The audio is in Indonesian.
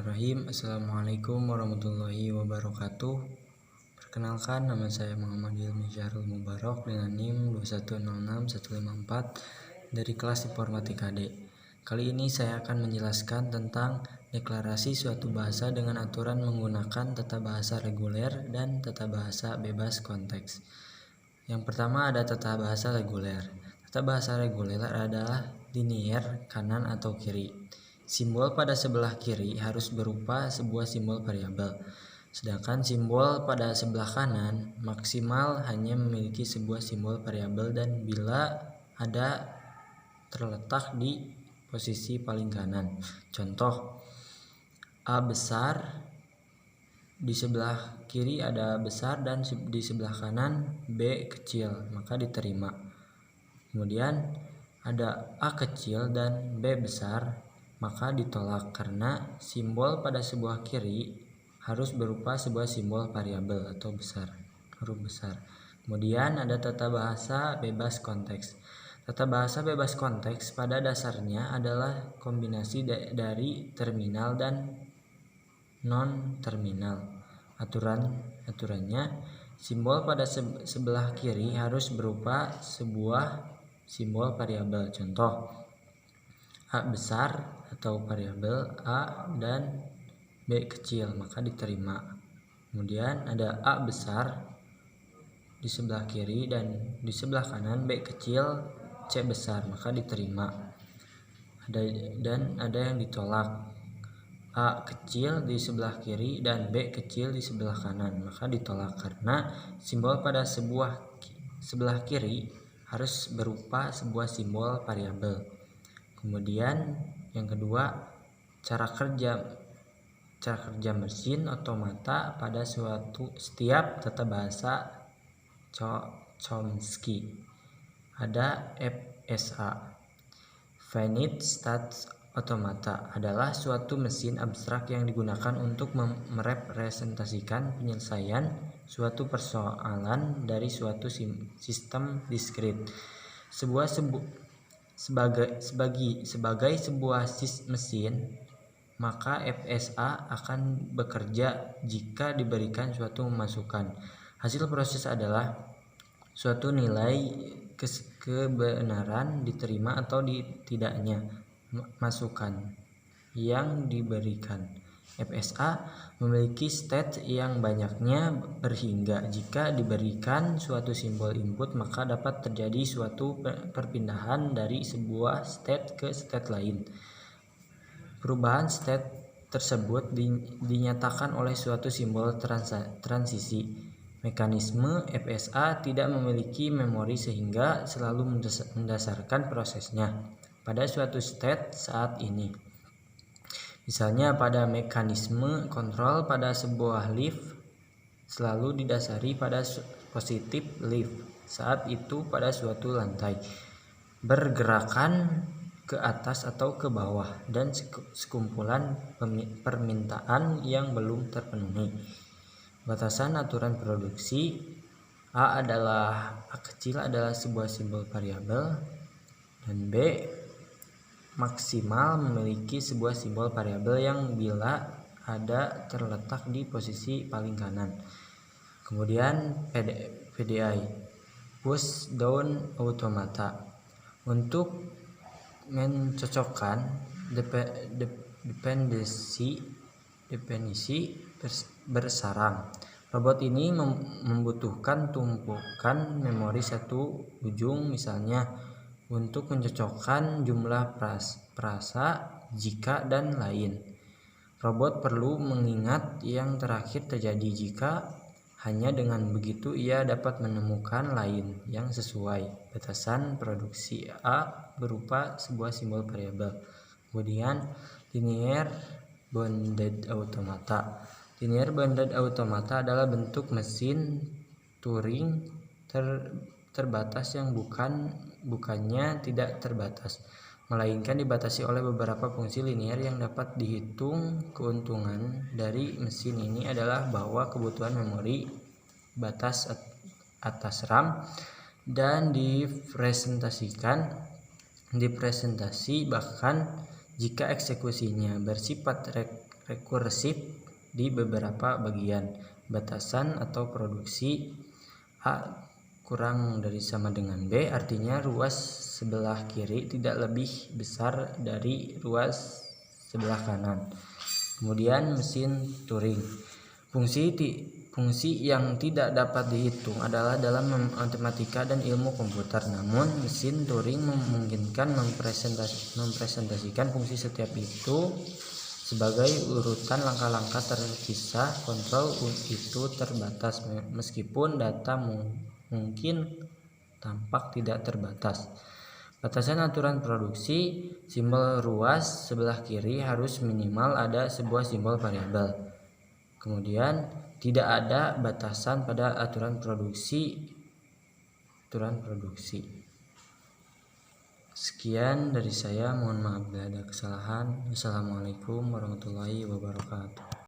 Bismillahirrahmanirrahim. Assalamualaikum warahmatullahi wabarakatuh. Perkenalkan, nama saya Muhammad Ilmi Syahrul Mubarak dengan NIM 2106154 dari kelas Informatika D. Kali ini saya akan menjelaskan tentang deklarasi suatu bahasa dengan aturan menggunakan tata bahasa reguler dan tata bahasa bebas konteks. Yang pertama ada tata bahasa reguler. Tata bahasa reguler adalah linier, kanan atau kiri. Simbol pada sebelah kiri harus berupa sebuah simbol variabel, sedangkan simbol pada sebelah kanan maksimal hanya memiliki sebuah simbol variabel dan bila ada terletak di posisi paling kanan. Contoh, A besar, di sebelah kiri ada besar dan di sebelah kanan B kecil, maka diterima. Kemudian ada A kecil dan B besar, maka ditolak karena simbol pada sebelah kiri harus berupa sebuah simbol variabel atau besar, huruf besar. Kemudian ada tata bahasa bebas konteks. Tata bahasa bebas konteks pada dasarnya adalah kombinasi dari terminal dan non-terminal. Aturannya, simbol pada sebelah kiri harus berupa sebuah simbol variabel. Contoh, A besar atau variabel A dan B kecil, maka diterima. Kemudian ada A besar di sebelah kiri dan di sebelah kanan B kecil C besar, maka diterima. Ada yang ditolak, A kecil di sebelah kiri dan B kecil di sebelah kanan, maka ditolak karena simbol pada sebelah kiri harus berupa sebuah simbol variabel. Kemudian yang kedua, cara kerja mesin otomata pada setiap tata bahasa Chomsky. Ada FSA. Finite State Automata adalah suatu mesin abstrak yang digunakan untuk merepresentasikan penyelesaian suatu persoalan dari suatu sistem diskrit. Sebagai sebuah mesin, maka FSA akan bekerja jika diberikan suatu masukan. Hasil proses adalah suatu nilai kebenaran diterima atau tidaknya masukan yang diberikan. FSA memiliki state yang banyaknya berhingga. Jika diberikan suatu simbol input, maka dapat terjadi suatu perpindahan dari sebuah state ke state lain. Perubahan state tersebut dinyatakan oleh suatu simbol transisi. Mekanisme FSA tidak memiliki memori sehingga selalu mendasarkan prosesnya pada suatu state saat ini. Misalnya pada mekanisme kontrol pada sebuah lift selalu didasari pada positif lift saat itu pada suatu lantai bergerakan ke atas atau ke bawah dan sekumpulan permintaan yang belum terpenuhi. Batasan aturan produksi, A kecil adalah sebuah simbol variabel dan B maksimal memiliki sebuah simbol variabel yang bila ada terletak di posisi paling kanan. Kemudian PDI, Push Down Automata, untuk mencocokkan definisi bersarang. Robot ini membutuhkan tumpukan memori satu ujung, misalnya untuk mencocokkan jumlah frasa, jika, dan lain. Robot perlu mengingat yang terakhir terjadi jika hanya dengan begitu ia dapat menemukan lain yang sesuai. Batasan produksi A berupa sebuah simbol variabel. Kemudian linear bounded automata. Linear bounded automata adalah bentuk mesin Turing terbatas yang bukannya tidak terbatas, melainkan dibatasi oleh beberapa fungsi linear yang dapat dihitung. Keuntungan dari mesin ini adalah bahwa kebutuhan memori batas atas RAM dan dipresentasi bahkan jika eksekusinya bersifat rekursif di beberapa bagian. Batasan atau produksi A kurang dari sama dengan B, artinya ruas sebelah kiri tidak lebih besar dari ruas sebelah kanan. Kemudian mesin Turing. Fungsi yang tidak dapat dihitung adalah dalam matematika dan ilmu komputer. Namun mesin Turing memungkinkan mempresentasikan fungsi setiap itu sebagai urutan langkah-langkah terpisah. Kontrol itu terbatas meskipun data mungkin tampak tidak terbatas. Batasan aturan produksi. Simbol ruas sebelah kiri harus minimal ada sebuah simbol variabel. Kemudian tidak ada batasan pada aturan produksi. Sekian dari saya, mohon maaf bila ada kesalahan. Wassalamualaikum warahmatullahi wabarakatuh.